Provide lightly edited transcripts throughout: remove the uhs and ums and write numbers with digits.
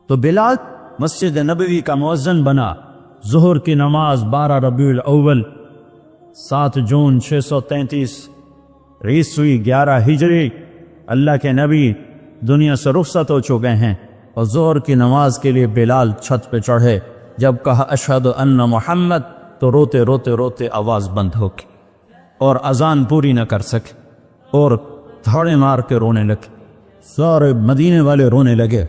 تو بلال مسجد نبوی کا مؤذن بنا۔ ظہر کی نماز 12 ربیع الاول 7 جون 633 عیسوی 11 ہجری، اللہ کے نبی دنیا سے رخصت ہو چکے ہیں، اور ظہر کی نماز کے لیے بلال چھت پہ چڑھے۔ جب کہا اشہد ان محمد تو روتے روتے روتے آواز بند ہو گئی اور اذان پوری نہ کر سکے، اور دھاڑے مار کے رونے لگے۔ سارے مدینے والے رونے لگے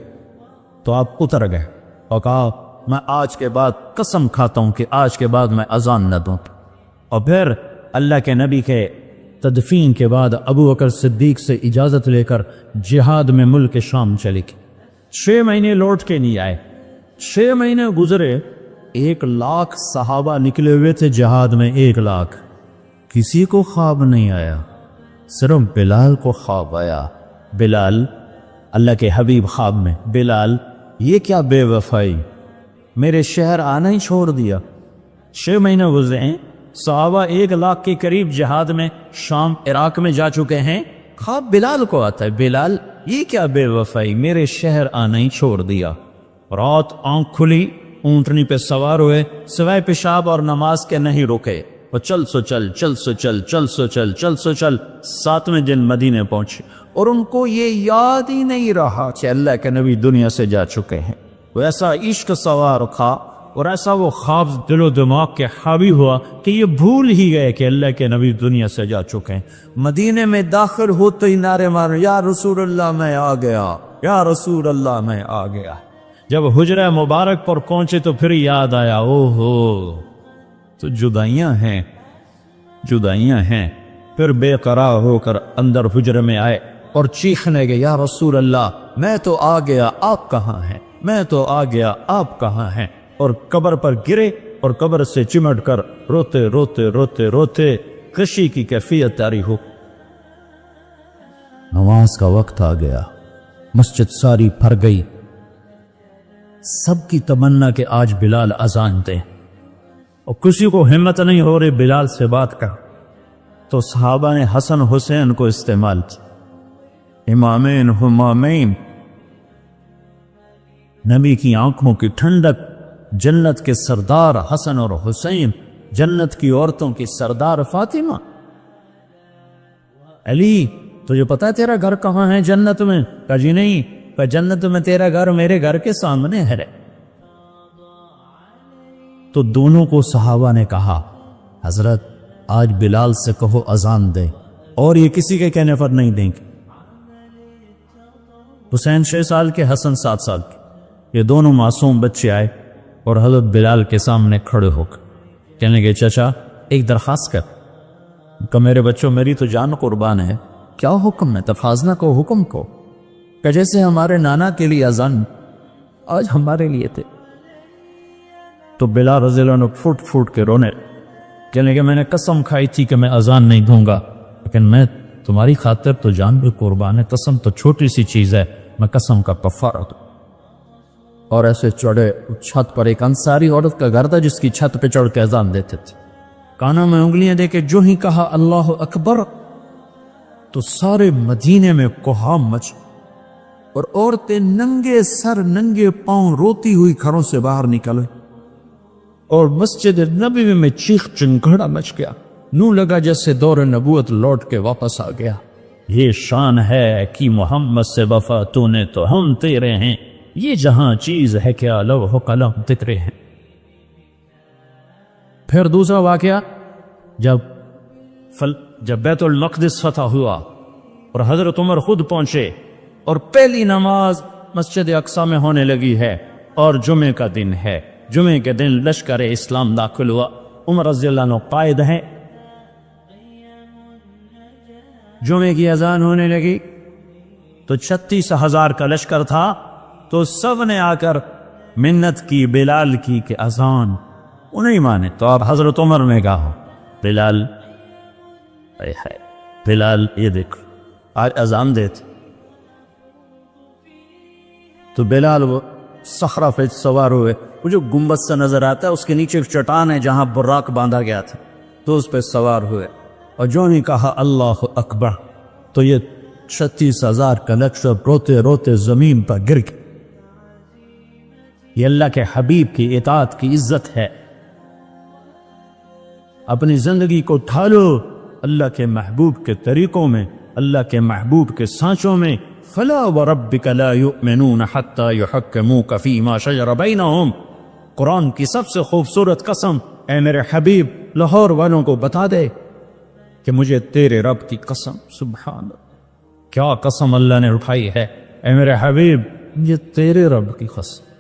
تو آپ اتر گئے اور کہا میں آج کے بعد قسم کھاتا ہوں کہ آج کے بعد میں اذان نہ دوں۔ اور پھر اللہ کے نبی کے تدفین کے بعد ابو بکر صدیق سے اجازت لے کر جہاد میں ملک شام چلے گئے۔ 6 مہینے لوٹ کے نہیں آئے، 6 مہینے گزرے، 1 لاکھ صحابہ نکلے ہوئے تھے جہاد میں، 1 لاکھ، کسی کو خواب نہیں آیا، صرف بلال کو خواب آیا۔ بلال، اللہ کے حبیب خواب میں، بلال یہ کیا بے وفائی، میرے شہر آنا ہی چھوڑ دیا۔ 6 مہینے گزرے ہیں، صحابہ 1 لاکھ کے قریب جہاد میں شام عراق میں جا چکے ہیں، خواب بلال کو آتا ہے، بلال یہ کیا بے وفائی، میرے شہر آنا ہی چھوڑ دیا۔ رات آنکھ کھلی، اونٹنی پہ سوار ہوئے، سوائے پیشاب اور نماز کے نہیں رکے، اور چل سو چل، چل سو چل، چل سو چل، چل سو چل، 7ویں دن مدینے پہنچے، اور ان کو یہ یاد ہی نہیں رہا کہ اللہ کے نبی دنیا سے جا چکے ہیں۔ وہ ایسا عشق سوار تھا اور ایسا وہ خواب دل و دماغ کے حاوی ہوا کہ یہ بھول ہی گئے کہ اللہ کے نبی دنیا سے جا چکے ہیں۔ مدینے میں داخل ہوتے ہی نعرے مار، یا رسول اللہ میں آ گیا، یا رسول اللہ میں آ گیا۔ جب حجرہ مبارک پر پہنچے تو پھر یاد آیا، او ہو تو جدائیاں ہیں، جدائیاں ہیں۔ پھر بے قرار ہو کر اندر حجرے میں آئے اور چیخنے گئے، یا رسول اللہ میں تو آ گیا، آپ کہاں ہیں، میں تو آ گیا، آپ کہاں ہیں، اور قبر پر گرے اور قبر سے چمٹ کر روتے روتے روتے روتے خوشی کی کیفیت طاری ہو۔ نماز کا وقت آ گیا، مسجد ساری بھر گئی، سب کی تمنا کہ آج بلال اذان دے، اور کسی کو ہمت نہیں ہو رہی بلال سے بات کر، تو صحابہ نے حسن حسین کو استعمال کیا، امامین ہمامین، نبی کی آنکھوں کی ٹھنڈک، جنت کے سردار حسن اور حسین، جنت کی عورتوں کی سردار فاطمہ۔ علی تجھے پتا ہے تیرا گھر کہاں ہے جنت میں؟ کہا جی نہیں، کہ جنت میں تیرا گھر میرے گھر کے سامنے ہے۔ تو دونوں کو صحابہ نے کہا، حضرت آج بلال سے کہو اذان دے، اور یہ کسی کے کہنے پر نہیں دیں گے۔ حسین 6 سال کے، حسن 7 سال کے، یہ دونوں معصوم بچے آئے اور حضرت بلال کے سامنے کھڑے ہو کر کہنے لگے، چچا ایک درخواست کر۔ کہ میرے بچوں میری تو جان قربان ہے، کیا حکم ہے؟ تفاضنا کو حکم کو، کہ جیسے ہمارے نانا کے لیے اذان آج ہمارے لیے تھے۔ تو بلال رضی اللہ عنہ پھوٹ پھوٹ کے رونے، کہنے لگے میں نے قسم کھائی تھی کہ میں اذان نہیں دوں گا، لیکن میں تمہاری خاطر تو جان بھی قربان ہے، قسم تو چھوٹی سی چیز ہے، میں قسم کا کفارہ دوں۔ اور ایسے چڑھے چھت پر، ایک انصاری عورت کا گھر تھا جس کی چھت پہ چڑھ کے اذان دیتے تھے، کانوں میں انگلیاں دے کے جو ہی کہا اللہ اکبر تو سارے مدینے میں کوہام مچ، اور عورتیں ننگے سر ننگے پاؤں روتی ہوئی گھروں سے باہر نکلے، اور مسجد نبوی میں چیخ چنگھڑا مچ گیا، نو لگا جیسے دور نبوت لوٹ کے واپس آ گیا۔ یہ شان ہے کہ محمد سے وفا تو نے تو ہم تیرے ہیں، یہ جہاں چیز ہے کیا لوح قلم تترے ہیں۔ پھر دوسرا واقعہ، جب بیت المقدس فتح ہوا اور حضرت عمر خود پہنچے، اور پہلی نماز مسجد اقصی میں ہونے لگی ہے، اور جمعے کا دن ہے، جمعے کے دن لشکر اسلام داخل ہوا، عمر رضی اللہ عنہ قائد ہیں، جمعے کی اذان ہونے لگی تو 36,000 کا لشکر تھا، تو سب نے آ کر منت کی بلال کی کہ اذان، انہیں مانے تو اب حضرت عمر نے کہا، بلال بلال یہ دیکھو آج اذان دیتے، تو بلال وہ صخرہ پہ سوار ہوئے، وہ جو گنبد سے نظر آتا ہے اس کے نیچے ایک چٹان ہے جہاں براق باندھا گیا تھا، تو اس پہ سوار ہوئے، اور جو ہی کہا اللہ اکبر تو یہ 36,000 کا لشکر روتے روتے زمین پر گر گیا۔ یہ اللہ کے حبیب کی اطاعت کی عزت ہے۔ اپنی زندگی کو ڈھالو اللہ کے محبوب کے طریقوں میں، اللہ کے محبوب کے سانچوں میں۔ فلا وربک لا یؤمنون حتی یحکموک فیما شجر بینہم، قرآن کی سب سے خوبصورت قسم، اے میرے حبیب لاہور والوں کو بتا دے کہ مجھے تیرے رب کی قسم، سبحان اللہ، کیا قسم اللہ نے اٹھائی ہے، اے میرے حبیب یہ تیرے رب کی قسم۔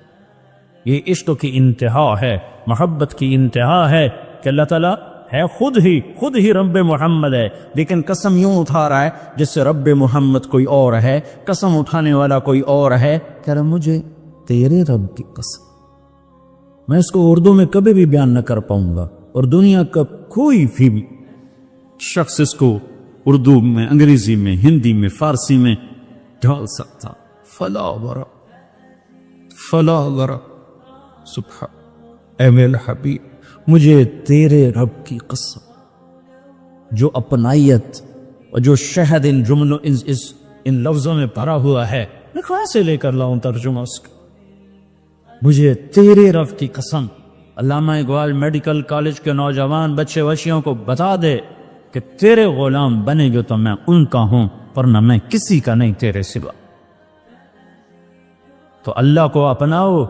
یہ عشق کی انتہا ہے، محبت کی انتہا ہے کہ اللہ تعالیٰ ہے خود ہی رب محمد ہے، لیکن قسم یوں اٹھا رہا ہے جس سے رب محمد کوئی اور ہے، قسم اٹھانے والا کوئی اور ہے، کہہ رہا مجھے تیرے رب کی قسم۔ میں اس کو اردو میں کبھی بھی بیان نہ کر پاؤں گا، اور دنیا کا کوئی بھی شخص اس کو اردو میں، انگریزی میں، ہندی میں، فارسی میں ڈال سکتا۔ فلا ورا سبحان، اے میرے حبیب مجھے تیرے رب کی قسم، جو اپنائیت اور جو شہد ان جملوں ان لفظوں میں بھرا ہوا ہے، میں کہاں سے لے کر لاؤں ترجمہ اس کا؟ مجھے تیرے رب کی قسم۔ علامہ اقبال میڈیکل کالج کے نوجوان بچے وشیوں کو بتا دے کہ تیرے غلام بنے گے تو میں ان کا ہوں، ورنہ میں کسی کا نہیں تیرے سوا۔ تو اللہ کو اپناؤ،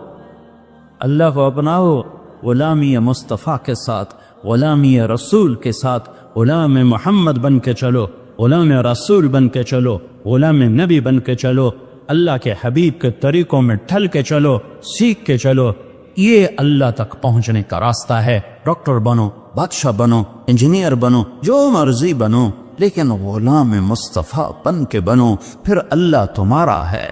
اللہ کو اپناؤ، غلامی مصطفیٰ کے ساتھ، غلامی رسول کے ساتھ، غلام محمد بن کے چلو، غلام رسول بن کے چلو، غلام نبی بن کے چلو، اللہ کے حبیب کے طریقوں میں ڈھل کے چلو، سیکھ کے چلو۔ یہ اللہ تک پہنچنے کا راستہ ہے۔ ڈاکٹر بنو، بادشاہ بنو، انجینئر بنو، جو مرضی بنو، لیکن غلام مصطفیٰ بن کے بنو، پھر اللہ تمہارا ہے،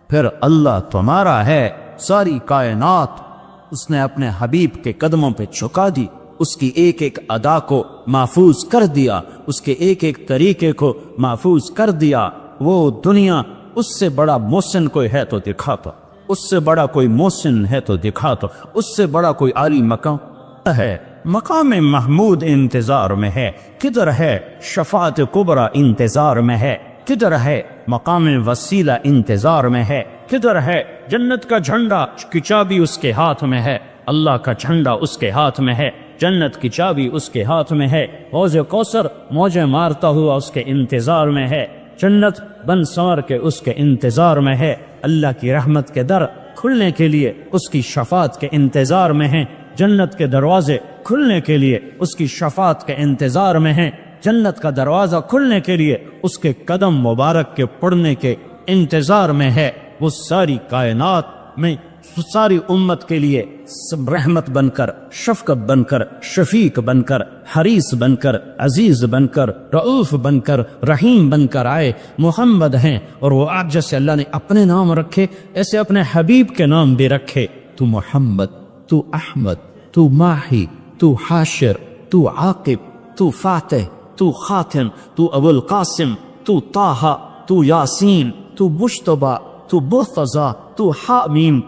پھر اللہ تمہارا ہے۔ ساری کائنات اس نے اپنے حبیب کے قدموں پہ جھکا دی، اس کی ایک ایک ادا کو محفوظ کر دیا، اس کے ایک ایک طریقے کو محفوظ کر دیا۔ وہ دنیا اس سے بڑا محسن کوئی ہے تو دکھاتا، اس سے بڑا کوئی محسن ہے تو دکھاتا، اس سے بڑا کوئی عالی مقام ہے۔ مقام محمود انتظار میں ہے، کدھر ہے شفاعت کبریٰ انتظار میں ہے، کدھر ہے مقام وسیلہ انتظار میں ہے، کدھر ہے جنت کا جھنڈا کی چابی اس کے ہاتھ میں ہے، اللہ کا جھنڈا اس کے ہاتھ میں ہے، جنت کی چابی اس کے ہاتھ میں ہے، حوض کوثر موجیں مارتا ہوا اس کے انتظار میں ہے، جنت بن سنور کے اس کے انتظار میں ہے، اللہ کی رحمت کے در کھلنے کے لیے اس کی شفاعت کے انتظار میں ہیں، جنت کے دروازے کھلنے کے لیے اس کی شفاعت کے انتظار میں ہیں، جنت کا دروازہ کھلنے کے لیے اس کے قدم مبارک کے پڑنے کے انتظار میں ہے۔ وہ ساری کائنات میں ساری امت کے لیے رحمت بن کر، شفقت بن کر، شفیق بن کر، حریص بن کر، عزیز بن کر، رؤوف بن کر، رحیم بن کر آئے، محمد ہیں۔ اور وہ آج جیسے اللہ نے اپنے نام رکھے ایسے اپنے حبیب کے نام بھی رکھے۔ تو محمد، تو احمد، تو ماہی، تو حاشر، تو عاقب، تو فاتح، تو خاتم، تو ابو القاسم، تو طٰہٰ، تو یاسین، تو مجتبیٰ، تو مرتضیٰ، تو حامیم،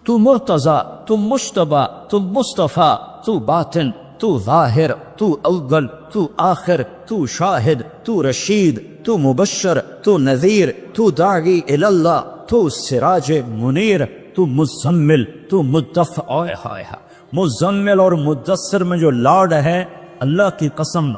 تو مرتضیٰ، تو مجتبیٰ، تو مصطفیٰ، تو باطن، تو ظاہر، تو اول، تو آخر، تو شاہد، تو رشید، تو مبشر، تو نذیر، تو داعی الی اللہ، تو سراج منیر، تو مزمل، تو مدثر۔ مزمل اور مدثر میں جو لاڈ ہے، اللہ کی قسم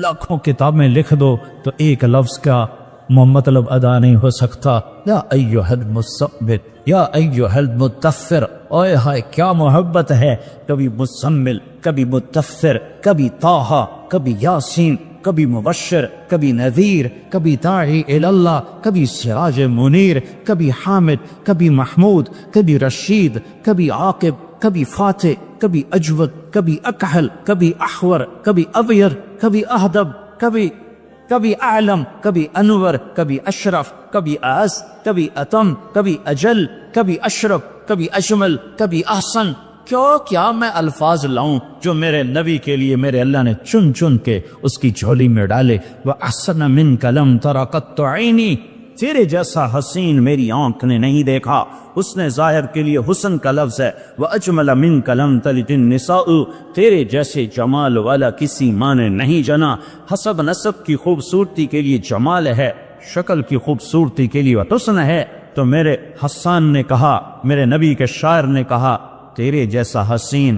لاکھوں کتابیں لکھ دو تو ایک لفظ کا مطلب ادا نہیں ہو سکتا۔ یا ایھا المزمل، یا ایھا المدثر، اوئے ہائے کیا محبت ہے، کبھی مزمل، کبھی مدثر، کبھی طٰہٰ، کبھی یاسین، کبھی مبشر، کبھی نذیر، کبھی داعی الی اللہ، کبھی سراج منیر، کبھی حامد، کبھی محمود، کبھی رشید، کبھی عاقب، کبھی فاتح، کبھی اجود، کبھی اکحل، کبھی احور، کبھی ابیر، کبھی اہدب، کبھی اعلم، کبھی انور، کبھی اشرف، کبھی اعز، کبھی اتم، کبھی اجل، کبھی اشرف، کبھی اجمل، کبھی احسن۔ کیا میں الفاظ لاؤں جو میرے نبی کے لیے میرے اللہ نے چن چن کے اس کی جھولی میں ڈالے۔ وَأَحْسَنَ مِنْكَ لَمْ تَرَ قَطُّ عَيْنِي، تیرے جیسا حسین میری آنکھ نے نہیں دیکھا۔ حسن ظاہر کے لیے حسن کا لفظ ہے۔ وَأَجْمَلَ مِنْكَ لَمْ تَلِدِ النِّسَاءُ، تیرے جیسے جمال والا کسی ماں نے نہیں جنا۔ حسب نسب کی خوبصورتی کے لیے جمال ہے، شکل کی خوبصورتی کے لیے حسن ہے، تو میرے حسان نے کہا، میرے نبی کے شاعر نے کہا، تیرے جیسا حسین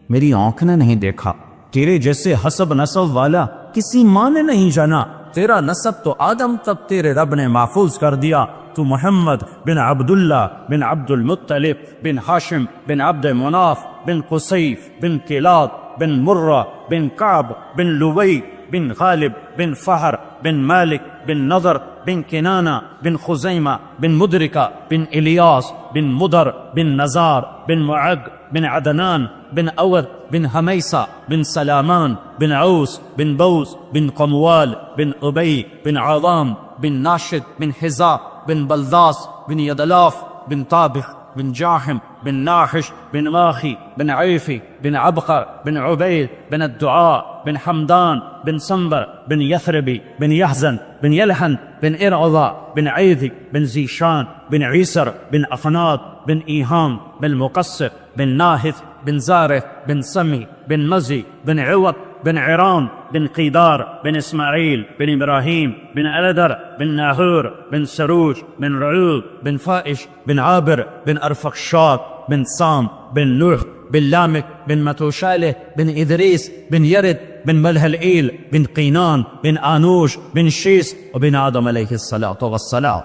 میری آنکھ نے نہیں دیکھا، تیرے جیسے حسب نسب والا کسی ماں نے نہیں جانا، تیرا نسب تو آدم تب تیرے رب نے محفوظ کر دیا، تو محمد بن عبداللہ بن عبد المطلب بن ہاشم بن عبد مناف بن قصیف بن کلاب بن مرہ بن کعب بن لوی بن غالب بن فہر بن مالک بن نضر بن کنانہ بن خزیمہ بن مدرکہ بن الیاس بن مدر بن نزار بن معد بن عدنان بن اود بن حمیسہ بن سلامان بن عوس بن بوس بن قموال بن ابی بن عوام بن ناشد بن حزا بن بلداس بن یدلاف بن طابخ بن جاحم بن ناحش بن ماخي بن عيفي بن عبقر بن عبيد بن الدعاء بن حمدان بن سنبر بن يثربي بن يحزن بن يلحن بن إرعضاء بن عيذي بن زيشان بن عيسر بن أفناط بن إيهام بن مقصر بن ناهث بن زارث بن سمي بن مزي بن عوط بن عران بن قيدار بن إسماعيل بن إبراهيم بن ألدر بن ناهور بن سروج بن رعوب بن فائش بن عابر بن أرفخشاد بن سام بن نوح بن لامك بن متوشاله بن إدريس بن يرد بن ملهلئيل بن قينان بن آنوش بن شيس وبن آدم عليه الصلاة والسلام.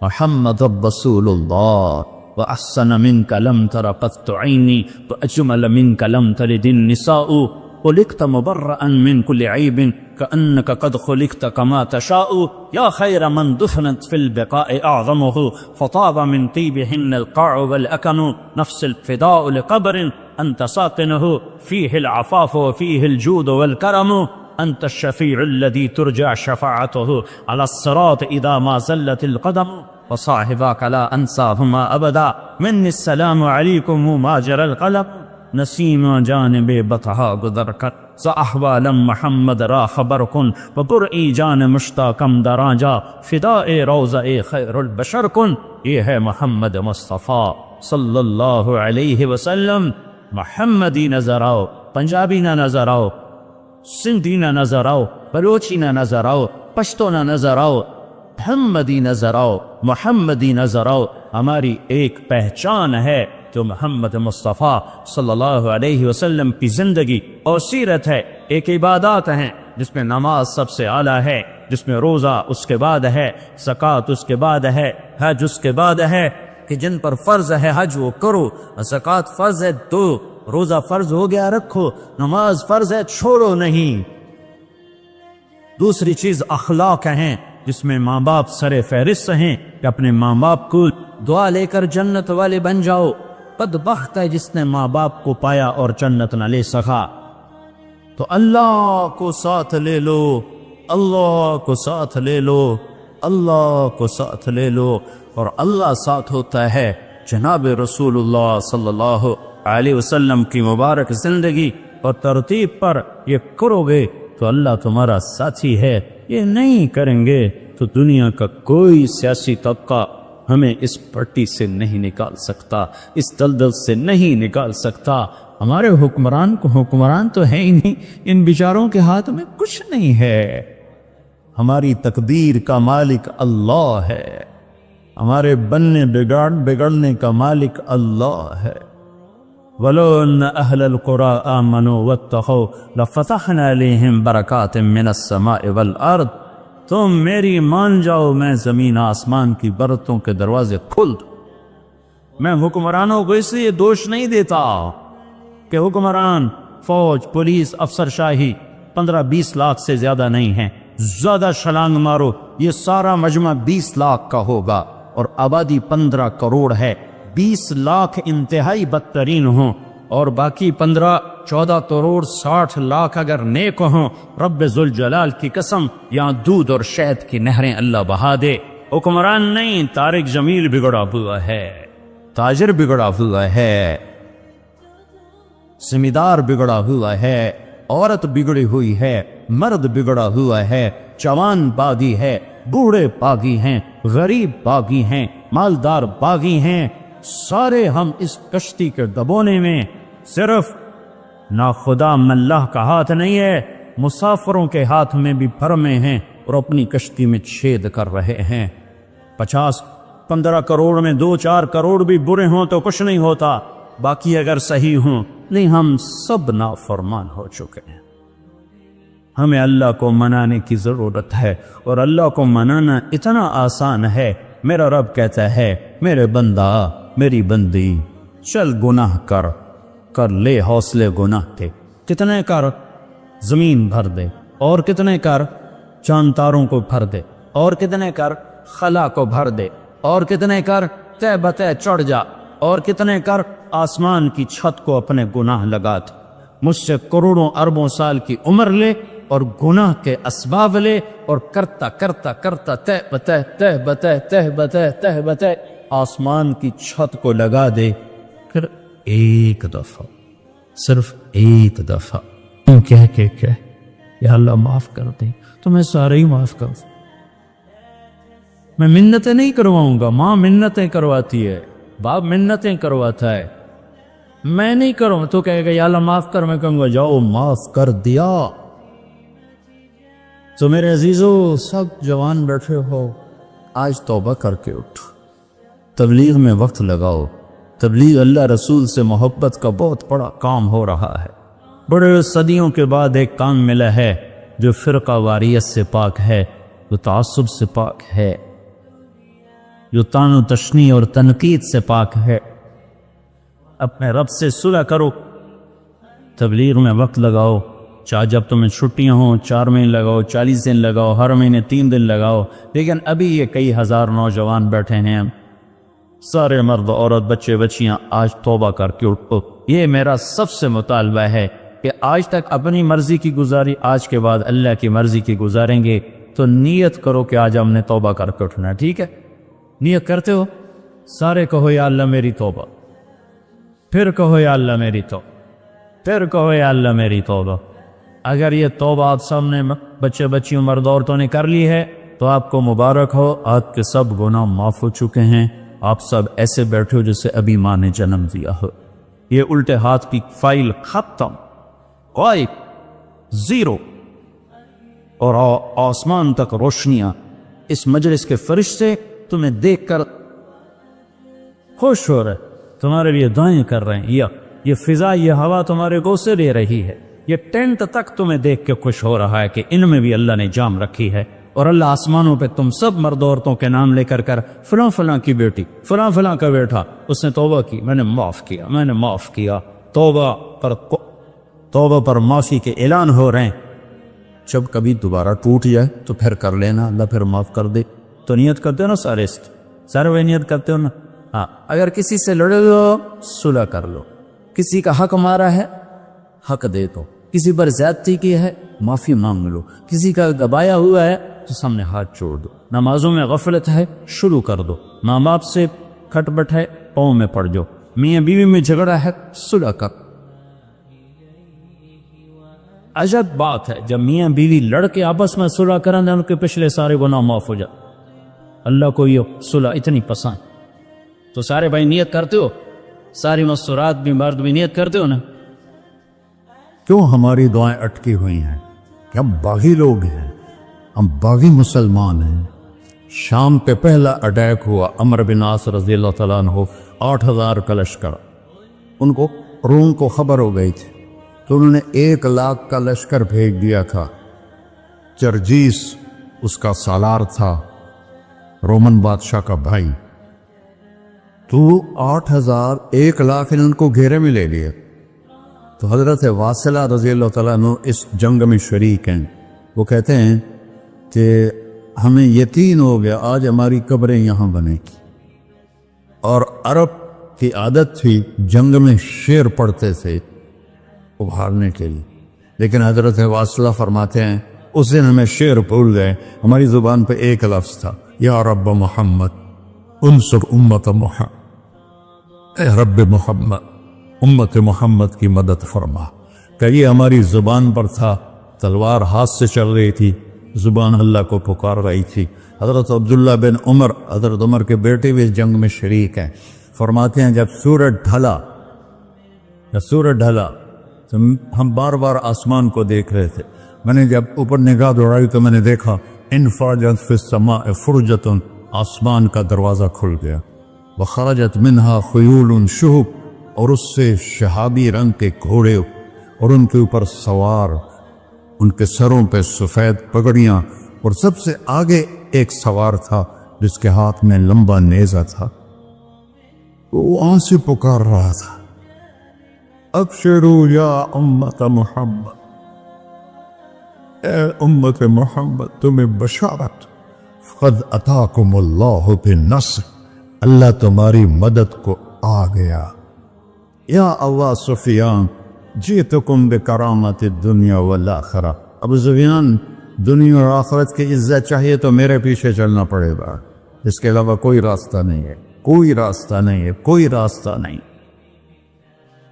محمد رسول الله وأحسن منك لم تر قط عيني وأجمل منك لم تلد النساء خلقت مبرأ من كل عيب كأنك قد خلقت كما تشاء يا خير من دفنت في البقاء أعظمه فطاب من طيبهن القاع والأكن نفس الفداء لقبر أنت ساكنه فيه العفاف وفيه الجود والكرم أنت الشفيع الذي ترجع شفاعته على الصراط إذا ما زلت القدم وصاحباك لا أنساهما أبدا مني السلام عليكم ما جرى القلم نسيم جانب بطها گذر سأحوال محمد را خبر کن وبرئی جان مشتاقم دراجا فداء روضہ خیر البشر کن. یہ ہے محمد مصطفیٰ صلی اللہ علیہ وسلم. محمدی نظر آؤ، پنجابی نہ نظر آؤ، سندھی نہ نظر آؤ، بلوچی نہ نظر آؤ، پشتو نہ نظر آؤ، محمدی نظر آؤ، محمدی نظر آؤ. ہماری ایک پہچان ہے جو محمد مصطفیٰ صلی اللہ علیہ وسلم کی زندگی اور سیرت ہے. ایک عبادات ہیں جس میں نماز سب سے اعلیٰ ہے، جس میں روزہ اس کے بعد ہے، زکوٰۃ اس کے بعد ہے، حج اس کے بعد ہے کہ جن پر فرض ہے حج وہ کرو، زکوٰۃ فرض ہے دو، روزہ فرض ہو گیا رکھو، نماز فرض ہے چھوڑو نہیں. دوسری چیز اخلاق ہیں جس میں ماں باپ سر فہرست ہیں کہ اپنے ماں باپ کو دعا لے کر جنت والے بن جاؤ. بدبخت ہے جس نے ماں باپ کو پایا اور جنت نہ لے سکا. تو اللہ کو ساتھ لے لو، اللہ کو ساتھ لے لو، اللہ کو ساتھ لے لو. اور اللہ ساتھ ہوتا ہے جناب رسول اللہ صلی اللہ علیہ وسلم کی مبارک زندگی اور ترتیب پر یہ کرو گے تو اللہ تمہارا ساتھی ہے. یہ نہیں کریں گے تو دنیا کا کوئی سیاسی طبقہ ہمیں اس پٹی سے نہیں نکال سکتا، اس دلدل سے نہیں نکال سکتا. ہمارے حکمران کو حکمران تو ہے ہی نہیں، ان بیچاروں کے ہاتھ میں کچھ نہیں ہے. ہماری تقدیر کا مالک اللہ ہے، ہمارے بننے بگڑنے کا مالک اللہ ہے. وَلَوْ أَنَّ أَهْلَ الْقُرَىٰ آمَنُوا وَاتَّقَوْا لَفَتَحْنَا عَلَيْهِمْ بَرَكَاتٍ مِّنَ السَّمَاءِ وَالْأَرْضِ. تم میری مان جاؤ، میں زمین آسمان کی برتوں کے دروازے کھول دوں. میں حکمرانوں کو اس لیے دوش نہیں دیتا کہ حکمران فوج پولیس افسر شاہی 15-20 لاکھ سے زیادہ نہیں ہیں. زیادہ چھلانگ مارو، یہ سارا مجمع 20 لاکھ کا ہوگا اور آبادی 15 کروڑ ہے. 20 لاکھ انتہائی بدترین ہوں اور باقی 15-14 کروڑ 60 لاکھ اگر نیک ہوں، رب ذوالجلال کی قسم یہاں دودھ اور شہد کی نہریں اللہ بہا دے. حکمران نہیں، طارق جمیل بگڑا ہوا ہے، تاجر بگڑا ہوا ہے، زمیندار بگڑا ہوا ہے، عورت بگڑی ہوئی ہے، مرد بگڑا ہوا ہے، جوان باغی ہے، بوڑھے باغی ہیں، غریب باغی ہیں، مالدار باغی ہیں. سارے ہم اس کشتی کے دبونے میں، صرف ناخدا ملہ کا ہاتھ نہیں ہے، مسافروں کے ہاتھ میں بھی بھرمے ہیں اور اپنی کشتی میں چھید کر رہے ہیں۔ 50-15 کروڑ میں 2-4 کروڑ بھی برے ہوں تو کچھ نہیں ہوتا، باقی اگر صحیح ہوں نہیں، ہم سب نافرمان ہو چکے ہیں۔ ہمیں اللہ کو منانے کی ضرورت ہے، اور اللہ کو منانا اتنا آسان ہے۔ میرا رب کہتا ہے میرے بندہ، میری بندی، چل گناہ کر لے حوصلے گناہ کے۔ کتنے کر؟ زمین بھر دے، اور کتنے کر؟ چاند تاروں کو بھر دے، اور کتنے کر؟ خلا کو بھر دے، اور کتنے کر؟ تے بتے چڑھ جا، اور کتنے کر؟ آسمان کی چھت کو اپنے گناہ لگا دے۔ مجھ سے کروڑوں اربوں سال کی عمر لے اور گناہ کے اسباب لے، اور کرتا کرتا کرتا تے بتے آسمان کی چھت کو لگا دے۔ پھر ایک دفعہ، صرف ایک دفعہ کہہ یا اللہ معاف کر دے، تو میں سارے ہی معاف کر دوں۔ میں منتیں نہیں کرواؤں گا، ماں منتیں کرواتی ہے، باپ منتیں کرواتا ہے، میں نہیں کروں۔ تو کہے گا یا اللہ معاف کر، میں کہوں گا جاؤ معاف کر دیا۔ تو میرے عزیزو، سب جوان بیٹھے ہو، آج توبہ کر کے اٹھو، تبلیغ میں وقت لگاؤ۔ تبلیغ اللہ رسول سے محبت کا بہت بڑا کام ہو رہا ہے۔ بڑے صدیوں کے بعد ایک کام ملا ہے جو فرقہ واریت سے پاک ہے، جو تعصب سے پاک ہے، جو طعن و تشنیع اور تنقید سے پاک ہے۔ اپنے رب سے صلح کرو، تبلیغ میں وقت لگاؤ، چاہے جب تمہیں چھٹیاں ہوں 4 مہینے لگاؤ، 40 دن لگاؤ، ہر مہینے 3 دن لگاؤ۔ لیکن ابھی یہ کئی ہزار نوجوان بیٹھے ہیں، سارے مرد عورت بچے بچیاں، آج توبہ کر کے اٹھو۔ یہ میرا سب سے مطالبہ ہے کہ آج تک اپنی مرضی کی گزاری، آج کے بعد اللہ کی مرضی کی گزاریں گے۔ تو نیت کرو کہ آج ہم نے توبہ کر کے اٹھنا ہے، ٹھیک ہے؟ نیت کرتے ہو؟ سارے کہو یا اللہ میری توبہ، پھر کہو یا اللہ میری توبہ، پھر کہو یا اللہ میری توبہ۔ اگر یہ توبہ آپ سامنے بچے بچیوں مرد عورتوں نے کر لی ہے تو آپ کو مبارک ہو، آپ کے سب گناہ معاف ہو چکے ہیں۔ آپ سب ایسے بیٹھے ہو جسے ابھی ماں نے جنم دیا ہو۔ یہ الٹے ہاتھ کی فائل ختم، غائب، زیرو، اور آسمان تک روشنیاں۔ اس مجلس کے فرشتے تمہیں دیکھ کر خوش ہو رہے، تمہارے لیے دعائیں کر رہے ہیں۔ یہ فضا، یہ ہوا تمہارے گوشے لے رہی ہے۔ یہ ٹینٹ تک تمہیں دیکھ کے خوش ہو رہا ہے کہ ان میں بھی اللہ نے جام رکھی ہے۔ اور اللہ آسمانوں پہ تم سب مرد عورتوں کے نام لے کر فلاں فلاں کی بیٹی، فلاں فلاں کا بیٹا، اس نے توبہ کی، میں نے معاف کیا، میں نے معاف کیا۔ توبہ پر معافی کے اعلان ہو رہے ہیں۔ جب کبھی دوبارہ ٹوٹ جائے تو پھر کر لینا، اللہ پھر معاف کر دے۔ تو نیت کرتے ہو نا سارے وہ نیت کرتے ہو نا؟ ہاں، اگر کسی سے لڑے ہو صلح کر لو، کسی کا حق مارا ہے حق دے دو، کسی پر زیادتی کی ہے معافی مانگ لو، کسی کا دبایا ہوا ہے تو سامنے ہاتھ چھوڑ دو۔ نمازوں میں غفلت ہے شروع کر دو، ماں باپ سے کھٹ بٹ ہے پاؤں میں پڑ جاؤ، میاں بیوی میں جھگڑا ہے صلح کر۔ عجب بات ہے جب میاں بیوی لڑ کے آپس میں صلح کریں ان کے پچھلے سارے گناہ معاف ہو جائے۔ اللہ کو یہ صلح اتنی پسند۔ تو سارے بھائی نیت کرتے ہو؟ ساری مستورات بھی مرد بھی نیت کرتے ہو نا؟ کیوں ہماری دعائیں اٹکی ہوئی ہیں کہ ہم باغی لوگ ہیں، ہم باغی مسلمان ہیں۔ شام پہ پہلا اٹیک ہوا، عمرو بن عاص رضی اللہ تعالیٰ عنہ، 8000 کا لشکر، ان کو روم کو خبر ہو گئی تھی تو انہوں نے 1 لاکھ کا لشکر بھیج دیا تھا۔ جرجیس اس کا سالار تھا، رومن بادشاہ کا بھائی، تو 8000 1 لاکھ نے ان کو گھیرے میں لے لیے۔ تو حضرت واصلہ رضی اللہ تعالیٰ عنہ اس جنگ میں شریک ہیں۔ وہ کہتے ہیں کہ ہمیں یقین ہو گیا آج ہماری قبریں یہاں بنیں۔ اور عرب کی عادت تھی جنگ میں شعر پڑھتے تھے ابھارنے کے لیے، لیکن حضرت واصلہ فرماتے ہیں اس دن ہمیں شعر بھول گئے، ہماری زبان پہ ایک لفظ تھا، یا رب محمد انصر امت محمد، اے رب محمد امت محمد کی مدد فرما۔ کہ یہ ہماری زبان پر تھا، تلوار ہاتھ سے چل رہی تھی، زبان اللہ کو پکار رہی تھی۔ حضرت عبداللہ بن عمر، حضرت عمر کے بیٹے بھی اس جنگ میں شریک ہیں، فرماتے ہیں جب سورج ڈھلا تو ہم بار بار آسمان کو دیکھ رہے تھے، میں نے جب اوپر نگاہ دوڑائی تو میں نے دیکھا انفرجت فی السماء فرجتن، آسمان کا دروازہ کھل گیا، وخرجت منہا خیول شہب، اور اس سے شہابی رنگ کے گھوڑے اور ان کے اوپر سوار، ان کے سروں پہ سفید پگڑیاں، اور سب سے آگے ایک سوار تھا جس کے ہاتھ میں لمبا نیزہ تھا، وہ وہاں سے پکار رہا تھا، ابشروا یا امت محمد، اے امت محمد تمہیں بشارت، قد اتاکم اللہ بالنصر، اللہ تمہاری مدد کو آ گیا، یا ابا سفیان جئتکم بکرامت الدنیا والآخرہ، ابو سفیان دنیا اور آخرت کی عزت چاہیے تو میرے پیچھے چلنا پڑے گا، اس کے علاوہ کوئی راستہ نہیں ہے، کوئی راستہ نہیں ہے، کوئی راستہ نہیں،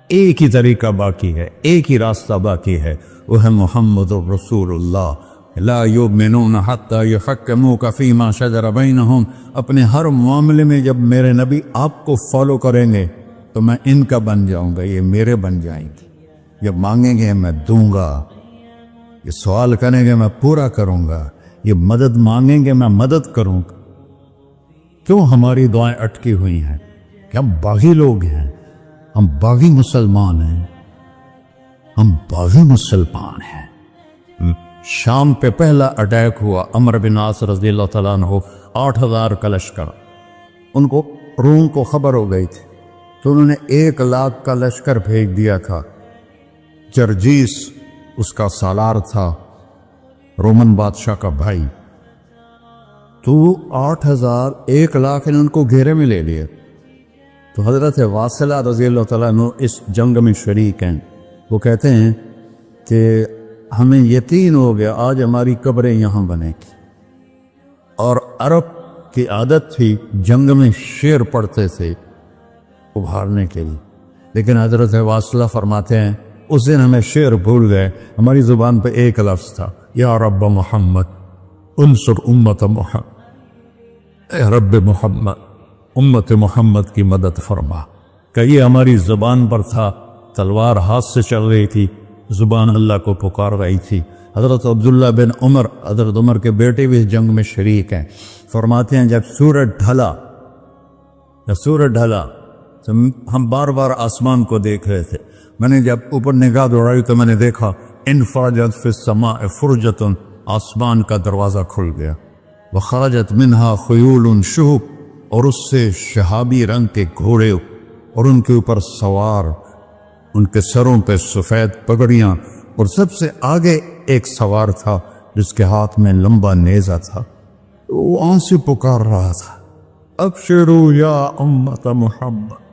ایک ہی طریقہ باقی ہے، ایک ہی راستہ باقی ہے، وہ ہے محمد الرسول اللہ، لا یؤمنون حتی یحکموک فیما شجر بینہم، اپنے ہر معاملے میں جب میرے نبی آپ کو فالو کریں گے تو میں ان کا بن جاؤں گا، یہ میرے بن جائیں گے، جب مانگیں گے میں دوں گا، یہ سوال کریں گے میں پورا کروں گا، یہ مدد مانگیں گے میں مدد کروں گا۔ کیوں ہماری دعائیں اٹکی ہوئی ہیں؟ کہ ہم باغی لوگ ہیں، ہم باغی مسلمان ہیں، ہم باغی مسلمان ہیں۔ شام پہ پہلا اٹیک ہوا، عمر بن عاص رضی اللہ تعالیٰ عنہ، 8,000 کا لشکر، ان کو روم کو خبر ہو گئی تھی تو انہوں نے 1,00,000 کا لشکر بھیج دیا تھا۔ جرجیس اس کا سالار تھا، رومن بادشاہ کا بھائی، تو 8,000 1,00,000 نے ان کو گھیرے میں لے لیے۔ تو حضرت واصلہ رضی اللہ تعالیٰ عنہ اس جنگ میں شریک ہیں، وہ کہتے ہیں کہ ہمیں یقین ہو گیا آج ہماری قبریں یہاں بنے گی، اور عرب کی عادت تھی جنگ میں شعر پڑھتے تھے ابھارنے کے لیے، لیکن حضرت واصلہ فرماتے ہیں اس دن ہمیں شعر بھول گئے، ہماری زبان پہ ایک لفظ تھا، یا رب محمد انصر امت محمد، اے رب محمد امت محمد کی مدد فرما، کہ یہ ہماری زبان پر تھا، تلوار ہاتھ سے چل رہی تھی، زبان اللہ کو پکار رہی تھی۔ حضرت عبداللہ بن عمر، حضرت عمر کے بیٹے بھی اس جنگ میں شریک ہیں، فرماتے ہیں جب سورج ڈھلا تو ہم بار بار آسمان کو دیکھ رہے تھے، میں نے جب اوپر نگاہ دوڑائی تو میں نے دیکھا انفرجت فی السماء فرجتن، آسمان کا دروازہ کھل گیا، وخرجت منہا خیول شہب، اور اس سے شہابی رنگ کے گھوڑے اور ان کے اوپر سوار، ان کے سروں پہ سفید پگڑیاں، اور سب سے آگے ایک سوار تھا جس کے ہاتھ میں لمبا نیزہ تھا، وہ وہاں سے پکار رہا تھا، ابشروا یا امت محمد،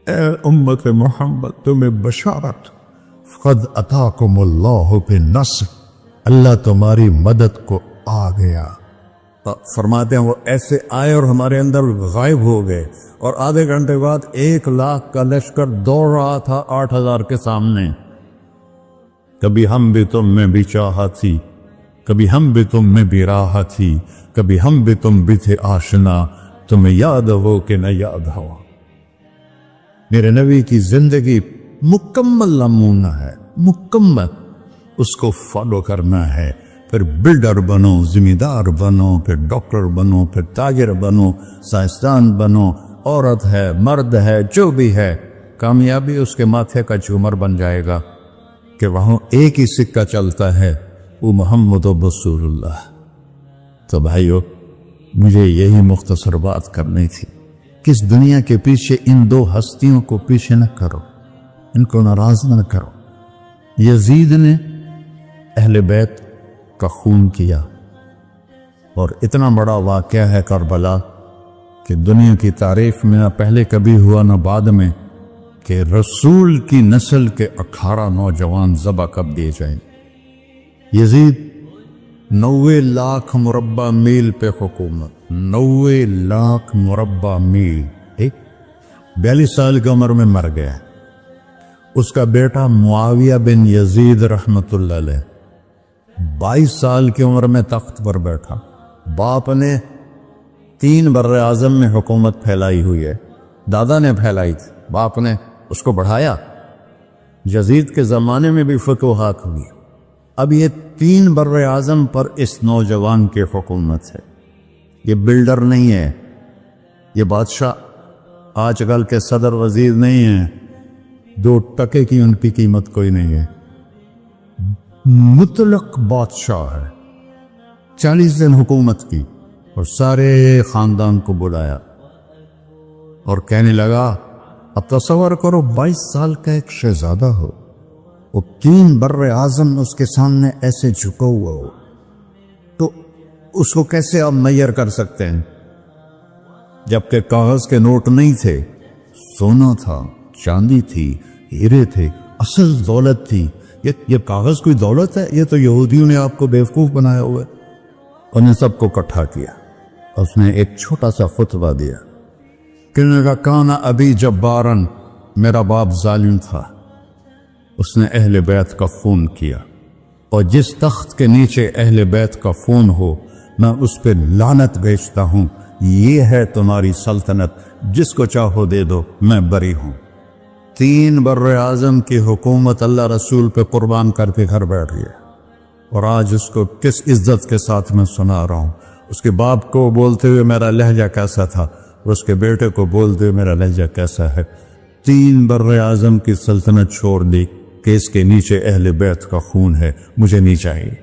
اے امت محمد تمہیں بشارت، قد اتاکم اللہ بالنصر، اللہ تمہاری مدد کو آ گیا۔ فرماتے ہیں وہ ایسے آئے اور ہمارے اندر غائب ہو گئے، اور آدھے گھنٹے بعد 1,00,000 کا لشکر دوڑ رہا تھا 8,000 کے سامنے۔ کبھی ہم بھی تم میں بھی چاہا تھی، کبھی ہم بھی تم میں بھی راہ تھی، کبھی ہم بھی تم بھی تھے آشنا، تمہیں یاد ہو کہ نہ یاد ہو۔ میرے نبی کی زندگی مکمل نمونہ ہے، مکمل، اس کو فالو کرنا ہے، پھر بلڈر بنو، ذمہ دار بنو، پھر ڈاکٹر بنو، پھر تاجر بنو، سائنسدان بنو، عورت ہے مرد ہے جو بھی ہے، کامیابی اس کے ماتھے کا جھومر بن جائے گا کہ وہاں ایک ہی سکہ چلتا ہے، وہ محمد رسول اللہ۔ تو بھائیو مجھے یہی مختصر بات کرنی تھی کہ اس دنیا کے پیچھے ان دو ہستیوں کو پیچھے نہ کرو، ان کو ناراض نہ کرو۔ یزید نے اہل بیت کا خون کیا، اور اتنا بڑا واقعہ ہے کربلا کہ دنیا کی تاریخ میں نہ پہلے کبھی ہوا نہ بعد میں کہ رسول کی نسل کے 18 نوجوان ذبح کر دیے جائیں۔ یزید 90 لاکھ مربع میل پہ حکومت، 90 لاکھ مربع میل، 42 سال کی عمر میں مر گیا۔ اس کا بیٹا معاویہ بن یزید رحمت اللہ علیہ 22 سال کی عمر میں تخت پر بیٹھا۔ باپ نے 3 بر اعظم میں حکومت پھیلائی ہوئی ہے، دادا نے پھیلائی تھی، باپ نے اس کو بڑھایا۔ یزید کے زمانے میں بھی فتوحات ہوئی، اب یہ 3 بر اعظم پر اس نوجوان کی حکومت ہے. یہ بلڈر نہیں ہے، یہ بادشاہ آج کل کے صدر وزیر نہیں ہیں، 2 ٹکے کی ان کی قیمت کوئی نہیں ہے. مطلق بادشاہ ہے. 40 دن حکومت کی اور سارے خاندان کو بلایا اور کہنے لگا اب تصور کرو 22 سال کا ایک شہزادہ ہو، وہ 3 بر اعظم اس کے سامنے ایسے جھکا ہوا ہو، تو اس کو کیسے آپ میئر کر سکتے ہیں؟ جبکہ کاغذ کے نوٹ نہیں تھے، سونا تھا، چاندی تھی، ہیرے تھے، اصل دولت تھی. یہ کاغذ کوئی دولت ہے؟ یہ تو یہودیوں نے آپ کو بیوقوف بنایا ہوا ہے. انہیں سب کو اکٹھا کیا. اس نے ایک چھوٹا سا خطبہ دیا. کہنے لگا کانا ابی جبارن، میرا باپ ظالم تھا، اس نے اہل بیت کا خون کیا، اور جس تخت کے نیچے اہل بیت کا خون ہو میں اس پہ لعنت بھیجتا ہوں. یہ ہے تمہاری سلطنت، جس کو چاہو دے دو، میں بری ہوں. 3 بر اعظم کی حکومت اللہ رسول پہ قربان کر کے گھر بیٹھ گیا. اور آج اس کو کس عزت کے ساتھ میں سنا رہا ہوں. اس کے باپ کو بولتے ہوئے میرا لہجہ کیسا تھا، اور اس کے بیٹے کو بولتے ہوئے میرا لہجہ کیسا ہے. 3 بر اعظم کی سلطنت چھوڑ دی کہ اس کے نیچے اہل بیت کا خون ہے، مجھے نہیں چاہیے.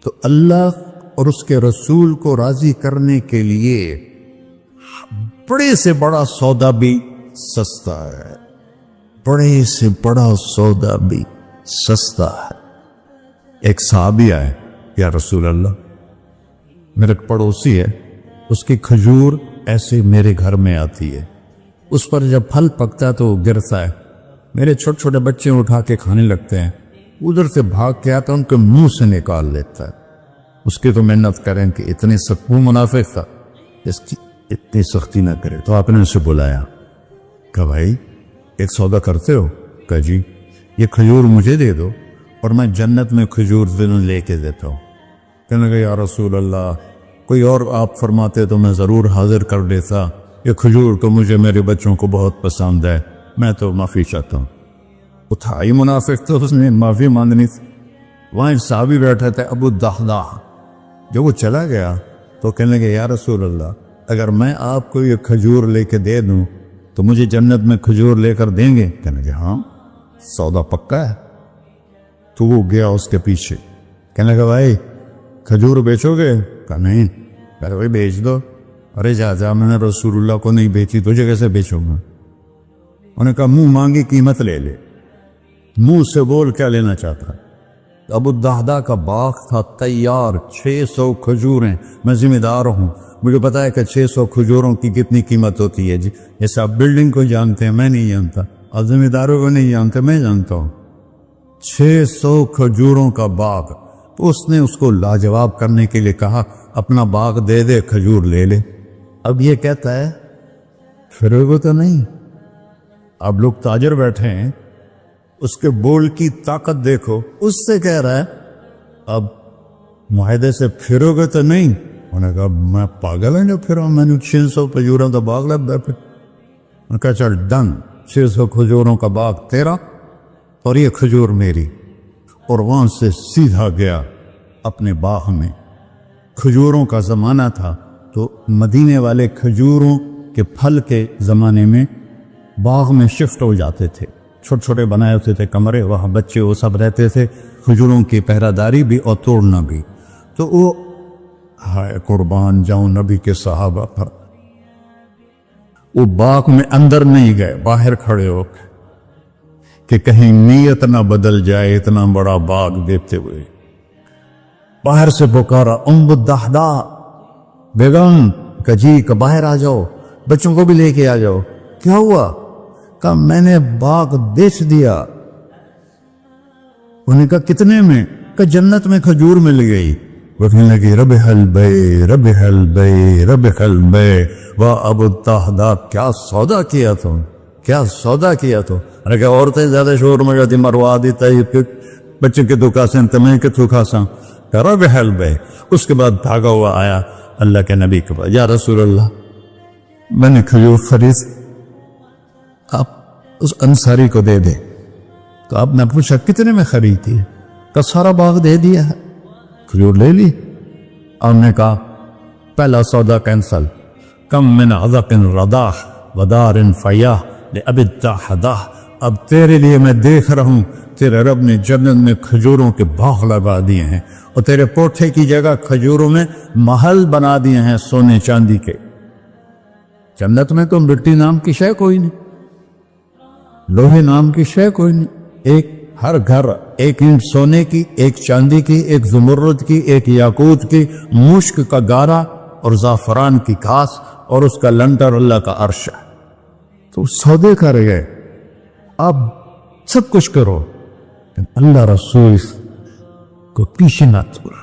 تو اللہ اور اس کے رسول کو راضی کرنے کے لیے بڑے سے بڑا سودا بھی سستا ہے، بڑے سے بڑا سودا بھی سستا ہے. ایک صحابی آئے، یا رسول اللہ میرے پڑوسی ہے، اس کی کھجور ایسے میرے گھر میں آتی ہے، اس پر جب پھل پکتا ہے تو وہ گرتا ہے، میرے چھوٹے چھوٹے بچے اٹھا کے کھانے لگتے ہیں، ادھر سے بھاگ کے آتا ان کے منہ سے نکال لیتا ہے. اس کی تو محنت کریں کہ اتنے سخت منافق تھا، اس کی اتنی سختی نہ کرے. تو آپ نے اسے بلایا، کہا بھائی ایک سودا کرتے ہو؟ کہا جی. یہ کھجور مجھے دے دو اور میں جنت میں کھجور دنوں لے کے دیتا ہوں. کہنے لگا یا رسول اللہ کوئی اور آپ فرماتے تو میں ضرور حاضر کر دیتا، یہ کھجور تو مجھے میرے بچوں کو بہت پسند ہے، میں تو معافی چاہتا ہوں. اٹھائی منافق تو اس نے معافی مانگنی تھی. وہاں ایک صحابی بیٹھے تھے ابو الدحداح. جب وہ چلا گیا تو کہنے لگے یا رسول اللہ اگر میں آپ کو یہ کھجور لے کے دے دوں تو مجھے جنت میں کھجور لے کر دیں گے؟ کہنے لگے ہاں سودا پکا ہے. تو وہ گیا اس کے پیچھے، کہنے لگا بھائی کھجور بیچو گے؟ کہا نہیں. کہا بھائی بیچ دو. ارے جا میں نے رسول اللہ کو نہیں بیچی، تجھے کیسے بیچوں گا؟ انہوں نے کہا منہ مانگی قیمت لے لے. منہ سے بول کیا لینا چاہتا. ابو الدحداح کا باغ تھا تیار، 600 کھجوریں. میں ذمہ دار ہوں، مجھے پتا ہے کہ 600 کھجوروں کی کتنی قیمت ہوتی ہے. جی جیسے آپ بلڈنگ کو جانتے ہیں، میں نہیں جانتا، آپ ذمہ داروں کو نہیں جانتے، میں جانتا ہوں. 600 کھجوروں کا باغ. تو اس نے اس کو لاجواب کرنے کے لیے کہا اپنا باغ دے دے، کھجور لے لے. اب یہ کہتا ہے فروغ تو نہیں. اب لوگ تاجر بیٹھے ہیں، اس کے بول کی طاقت دیکھو، اس سے کہہ رہا ہے اب معاہدے سے پھرو گے تو نہیں. انہوں نے کہا میں پاگل ہوں جو پھروں، میں نے 600 کھجوروں کا باغ لگ گیا. انہوں نے کہا چل ڈن، 600 کھجوروں کا باغ تیرا اور یہ کھجور میری. اور وہاں سے سیدھا گیا اپنے باغ میں. کھجوروں کا زمانہ تھا تو مدینے والے کھجوروں کے پھل کے زمانے میں باغ میں شفٹ ہو جاتے تھے، چھوٹے چھوٹے بنائے ہوتے تھے کمرے، وہاں بچے وہ سب رہتے تھے، کھجوروں کی پہرہ داری بھی اور توڑنا بھی. تو وہ ہائے قربان جاؤں نبی کے صحابہ پر، وہ باغ میں اندر نہیں گئے، باہر کھڑے ہو کہ کہیں نیت نہ بدل جائے. اتنا بڑا باغ دیکھتے ہوئے باہر سے پکارا ام الدحداح بیگم، کہ جی کہ باہر آ جاؤ، بچوں کو بھی لے کے آ جاؤ. کیا ہوا؟ کہا میں نے باغ بیچ دیا. انہوں نے کہا کتنے میں؟ کہ جنت میں کھجور مل گئی. وہ کہنے لگی ربح البیع ربح البیع ربح البیع. واہ ابو الدحداح کیا سودا کیا تم، کیا سودا کیا تو. ارے کہ عورتیں زیادہ شور میں جاتی مروا دیتا ہے، بچے کے دکھا سے تمہیں کے دکھا سا. ربح البیع. اس کے بعد بھاگا ہوا آیا اللہ کے نبی کے پاس، یا رسول اللہ میں نے کھجور خرید، آپ اس انصاری کو دے دے. تو آپ نے پوچھا کتنے میں خریدی؟ کا سارا باغ دے دیا ہے، کھجور لے لی۔ آپ نے کہا پہلا سودا کینسل، کم من عذق رداح ودار فیاح لأب التحداح۔ اب تیرے لیے میں دیکھ رہا ہوں تیرے رب نے جنت میں کھجوروں کے باغ لگا دیے ہیں، اور تیرے کوٹھے کی جگہ کھجوروں میں محل بنا دیے ہیں سونے چاندی کے۔ جنت میں تو مٹی نام کی شے کوئی نہیں، لوہے نام کی شے کوئی نہیں، ایک ہر گھر ایک اینٹ سونے کی، ایک چاندی کی، ایک زمرد کی، ایک یاقوت کی، مشک کا گارا اور زعفران کی گھاس، اور اس کا لنٹر اللہ کا عرش ہے۔ تو سودے کر گئے، اب سب کچھ کرو، اللہ رسول کو پیچھے نہ چھوڑا،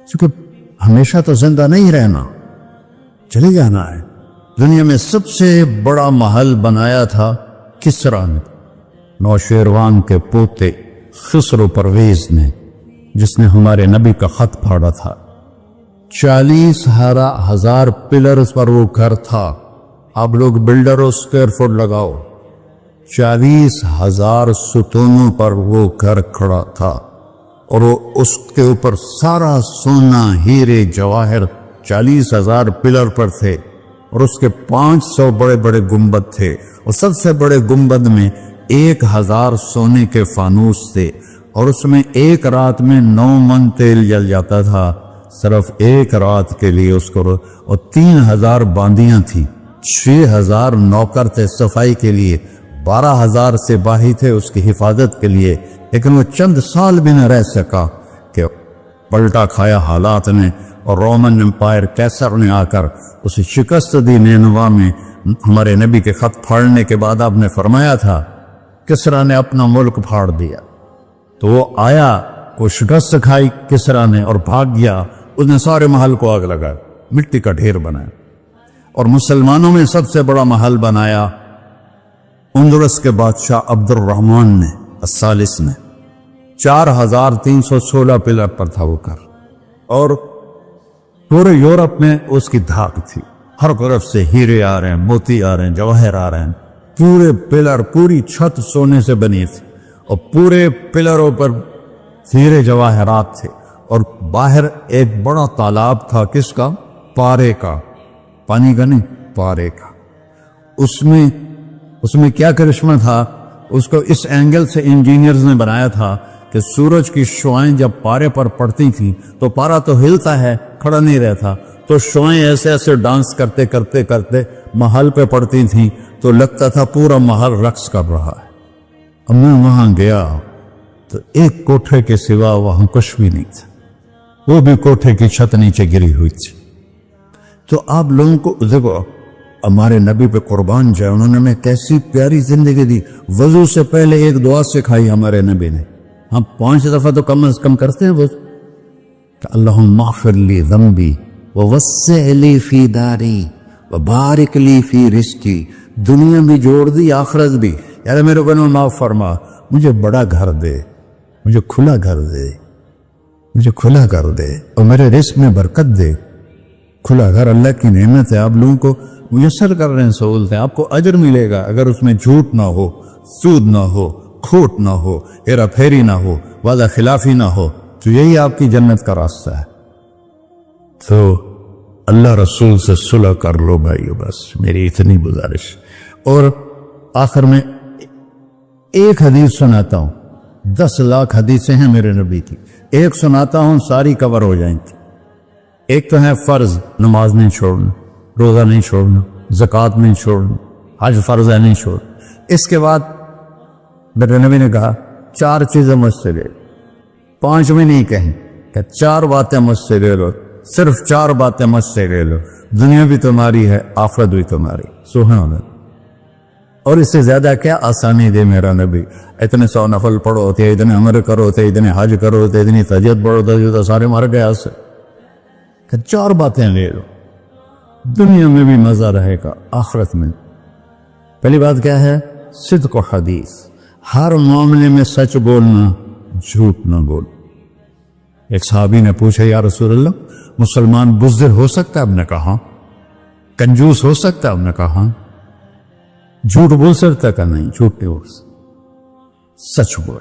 کیونکہ ہمیشہ تو زندہ نہیں رہنا، چلے جانا ہے۔ دنیا میں سب سے بڑا محل بنایا تھا کسریٰ نے، نوشیروان کے پوتے خسرو پرویز نے، جس نے ہمارے نبی کا خط پھاڑا تھا۔ 40,000 پلرز پر وہ گھر تھا۔ آپ لوگ بلڈروں اسکوائر فٹ لگاؤ، 40,000 ستونوں پر وہ گھر کھڑا تھا، اور وہ اس کے اوپر سارا سونا ہیرے جواہر 40,000 پلر پر تھے، اور اس کے 500 بڑے بڑے گنبد تھے، اور سب سے بڑے گنبد میں 1,000 سونے کے فانوس تھے، اور اس میں ایک رات میں 9 من تیل جل جاتا تھا، صرف ایک رات کے لیے اس کو، اور 3,000 باندیاں تھیں، 6,000 نوکر تھے صفائی کے لیے، 12,000 سپاہی تھے اس کی حفاظت کے لیے۔ لیکن وہ چند سال بھی نہ رہ سکا کہ پلٹا کھایا حالات نے، اور رومن امپائر کیسر نے آ کر اسے شکست دی۔ نینوا میں ہمارے نبی کے خط پھاڑنے کے بعد آپ نے فرمایا تھا کسریٰ نے اپنا ملک پھاڑ دیا، تو وہ آیا، وہ شکست کھائی کسریٰ نے اور بھاگ گیا، اس نے سارے محل کو آگ لگایا، مٹی کا ڈھیر بنایا۔ اور مسلمانوں میں سب سے بڑا محل بنایا اندلس کے بادشاہ عبد الرحمن نے الثالث نے، 4,316 پلر پر تھا وہ گھر، اور پورے یورپ میں اس کی دھاک تھی، ہر طرف سے ہیرے آ رہے ہیں، موتی آ رہے ہیں، جواہر آ رہے ہیں، پورے پلر، پوری چھت سونے سے بنی تھی، اور پورے پلروں پر ہیرے جواہرات تھے، اور باہر ایک بڑا تالاب تھا، کس کا؟ پارے کا، پانی کا نہیں، پارے کا۔ اس میں کیا کرشمہ تھا، اس کو اس اینگل سے انجینئرز نے بنایا تھا کہ سورج کی شعائیں جب پارے پر پڑتی تھیں تو پارا تو ہلتا ہے، کھڑا نہیں رہتا، تو شعائیں ایسے ایسے ڈانس کرتے کرتے کرتے محل پہ پڑتی تھیں، تو لگتا تھا پورا محل رقص کر رہا ہے۔ اب میں وہاں گیا تو ایک کوٹھے کے سوا وہاں کچھ بھی نہیں تھا، وہ بھی کوٹھے کی چھت نیچے گری ہوئی تھی۔ تو آپ لوگوں کو دیکھو، ہمارے نبی پہ قربان جائے، انہوں نے ہمیں کیسی پیاری زندگی دی۔ وضو سے پہلے ایک دعا سکھائی ہمارے نبی نے، ہم 5 دفعہ تو کم از کم کرتے ہیں وضو، کہ اللہم اغفر لی ذنبی ووسع لی فی داری وبارک لی فی رزقی۔ دنیا بھی جوڑ دی، آخرت بھی، یار میرے گناہ معاف فرما، مجھے بڑا گھر دے، مجھے کھلا گھر دے، مجھے کھلا گھر دے، اور میرے رزق میں برکت دے۔ کھلا گھر اللہ کی نعمت ہے، آپ لوگوں کو میسر کر رہے ہیں سہولتیں، آپ کو اجر ملے گا اگر اس میں جھوٹ نہ ہو، سود نہ ہو، کھوٹ نہ ہو، ہیرا پھیری نہ ہو، وعدہ خلافی نہ ہو، تو یہی آپ کی جنت کا راستہ ہے۔ تو اللہ رسول سے صلح کر لو بھائیو، بس میری اتنی گزارش۔ اور آخر میں ایک حدیث سناتا ہوں، 10 لاکھ حدیثیں ہیں میرے نبی کی، ایک سناتا ہوں، ساری کور ہو جائیں گی۔ ایک تو ہے فرض، نماز نہیں چھوڑنا، روزہ نہیں چھوڑنا، زکوٰۃ نہیں چھوڑنا، حج فرض ہے نہیں چھوڑنا۔ اس کے بعد میرے نبی نے کہا 4 چیزیں مجھ سے لے لو، 5 میں نہیں کہیں، کہ 4 باتیں مجھ سے لے لو، صرف 4 باتیں مجھ سے لے لو، دنیا بھی تمہاری ہے، آخرت بھی تمہاری۔ سبحان اللہ۔ اور اس سے زیادہ کیا آسانی دے میرا نبی، اتنے 100 نفل پڑھو ہوتے، اتنے عمر کرو ہوتے، اتنے حج کرو ہوتے، اتنی تہجد پڑھو ہوتے، سارے مر گئے آج سے، کہ 4 باتیں لے لو، دنیا میں بھی مزہ رہے گا، آخرت میں۔ پہلی بات کیا ہے؟ صدق و حدیث، ہر معاملے میں سچ بولنا، جھوٹ نہ بول۔ ایک صحابی نے پوچھا یا رسول اللہ مسلمان بزدل ہو سکتا ہے؟ ہم نے کہا کنجوس ہو سکتا ہے؟ ہم نے کہا جھوٹ بول سکتا ہے؟ کہ نہیں، جھوٹ نہیں بول سکتا، سچ بول۔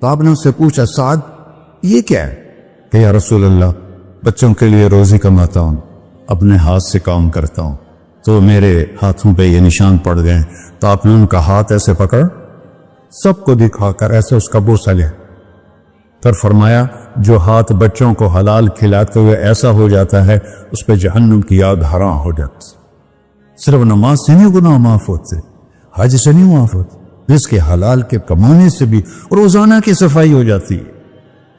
تو آپ نے اس سے پوچھا سعد یہ کیا ہے؟ کہ یا رسول اللہ بچوں کے لیے روزی کماتا ہوں، اپنے ہاتھ سے کام کرتا ہوں، تو میرے ہاتھوں پہ یہ نشان پڑ گئے۔ تو آپ نے ان کا ہاتھ ایسے پکڑ سب کو دکھا کر ایسے اس کا بوسہ لیا، پھر فرمایا جو ہاتھ بچوں کو حلال کھلاتے ہوئے ایسا ہو جاتا ہے اس پہ جہنم کی آگ حرام ہو جاتی۔ صرف نماز سے نہیں گناہ معاف ہوتے، حج سے نہیں معاف ہوتے، رزق کے حلال کے کمانے سے بھی روزانہ کی صفائی ہو جاتی ہے۔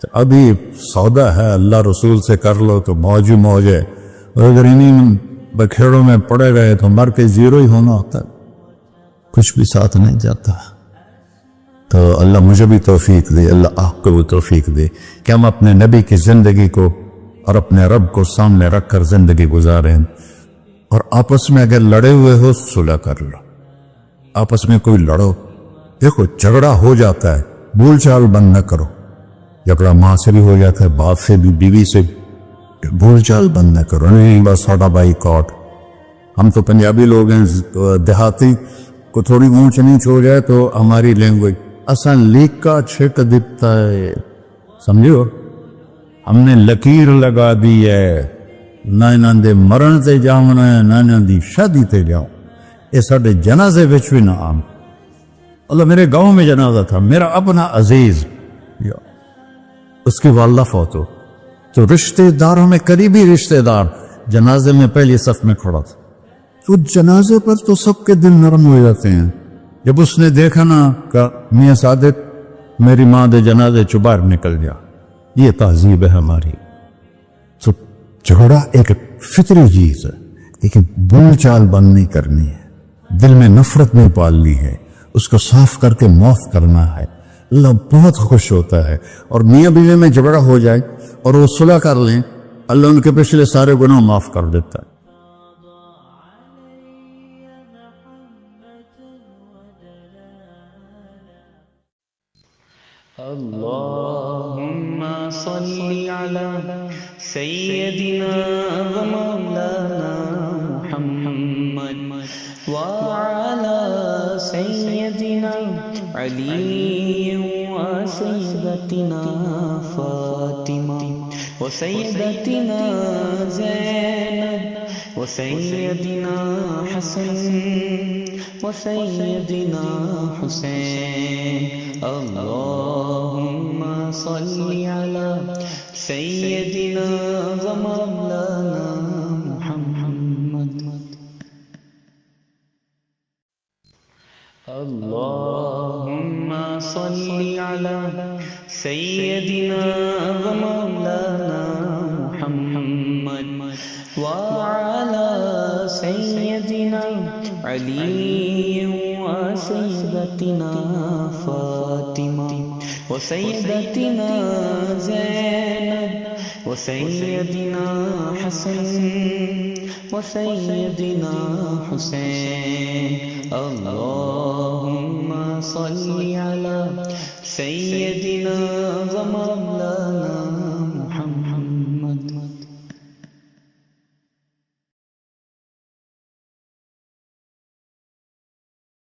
تو ابھی سودا ہے اللہ رسول سے کر لو تو موج ہی موج ہے، اور اگر انہیں بکھیڑوں میں پڑے گئے تو مر کے زیرو ہی ہونا ہوتا ہے، کچھ بھی ساتھ نہیں جاتا۔ تو اللہ مجھے بھی توفیق دے، اللہ آپ کو بھی توفیق دے کہ ہم اپنے نبی کی زندگی کو اور اپنے رب کو سامنے رکھ کر زندگی گزاریں، اور آپس میں اگر لڑے ہوئے ہو صلح کر لو، آپس میں کوئی لڑو، دیکھو جھگڑا ہو جاتا ہے، بول چال بند نہ کرو، جھگڑا ماں سے بھی ہو جاتا ہے، باپ سے بھی، بیوی سے بھی، بول چال بند نہ کرو، نہیں بس ساڈا بائی کاٹ۔ ہم تو پنجابی لوگ ہیں، دیہاتی کو تھوڑی اونچ نیچ ہو جائے تو ہماری لینگویج اساں لیک کا چھک دیتا ہے، سمجھو ہم نے لکیر لگا دی ہے، نہ انہاں دے مرن تے جاونا ہے نہ انہاں دی شادی تے جاؤ، یہ ساڈے جنازے وچ بھی نہ عام۔ اللہ میرے گاؤں میں جنازہ تھا، میرا اپنا عزیز اس کی والدہ فوت ہو، تو رشتہ داروں میں قریبی رشتہ دار جنازے میں پہلی صف میں کھڑا تھا، تو جنازے پر تو سب کے دل نرم ہو جاتے ہیں۔ جب اس نے دیکھا نا کہ میاں صادق میری ماں دے جنازے چ باہر نکل گیا، یہ تہذیب ہے ہماری۔ تو جھگڑا ایک فطری چیز ہے، لیکن بول چال بند نہیں کرنی ہے، دل میں نفرت نہیں پالنی ہے، اس کو صاف کر کے معاف کرنا ہے۔ اللہ بہت خوش ہوتا ہے، اور میاں بیوی میں جھگڑا ہو جائے اور وہ صلح کر لیں، اللہ ان کے پچھلے سارے گناہ معاف کر دیتا ہے۔ اللهم صل على سيدنا ومولانا محمد وعلى سيدنا علي وسيدتنا فاطمة وسيدتنا زينب وسيدنا حسن وسيدنا حسين۔ اللهم صل على سيدنا ومولانا محمد۔ اللهم صل على سيدنا ومولانا محمد وعلى سيدنا علي وسيدتنا فاطمة وسيدتنا زينب وسيدنا حسن وسيدنا حسين۔ اللهم صل على سيدنا